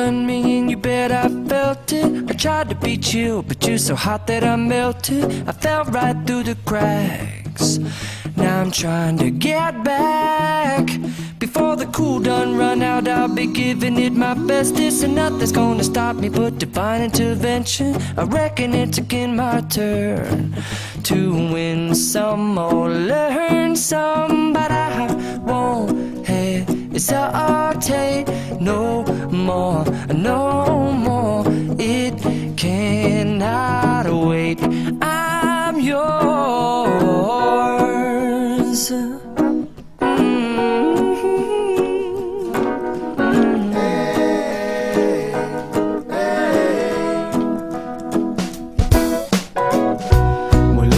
done me and you bet I felt it. I tried to be chill, but you're so hot that I melted. I fell right through the cracks. Now I'm trying to get back. Before the cool done run out, I'll be giving it my best. This and nothing's gonna stop me but divine intervention. I reckon it's again my turn to win some or learn some, but I won't hesitate no more, no more. It cannot wait. I'm yours.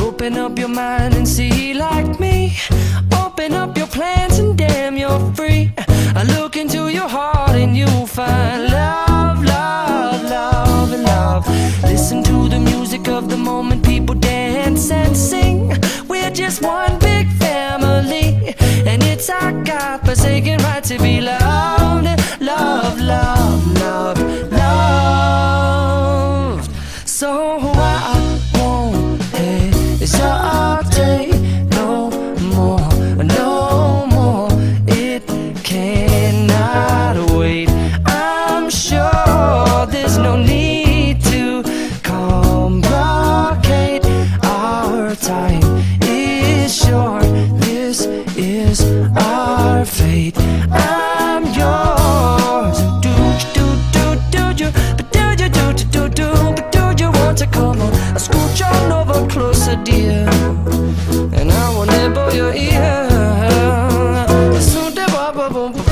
Open up your mind and see like me. Open up your plans and damn, you're free. I look into your heart and you'll find love, love, love, love. Listen to the music of the moment, people dance and sing. We're just one big family, and it's our God-forsaken right to be loved, love, love, love, loved. So I won't hesitate no more, no more. It cannot wait. I'm sure there's no need to complicate. Our time is short. This is our fate. I'm yours. Do you, but do you, but do you want to come on? I scooch on over closer, dear, and I will nibble your ear. Soon the bubble boom boom.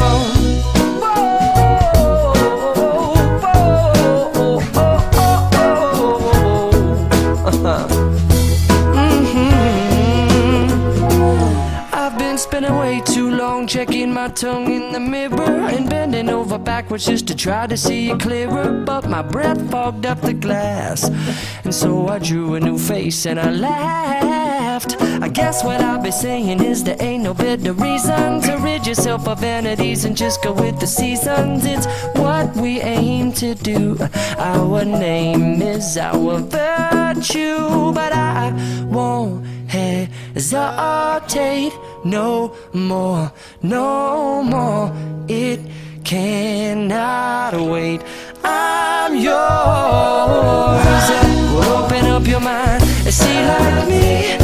I've been spending way too long checking my tongue in the mirror and bending over backwards just to try to see it clearer, but my breath fogged up the glass, and so I drew a new face and I laughed. I guess what I'll be saying is there ain't no better reason to rid yourself of vanities and just go with the seasons. It's what we aim to do. Our name is our virtue, but I won't hesitate no more, no more. It cannot wait. I'm yours. Open up your mind and see like me.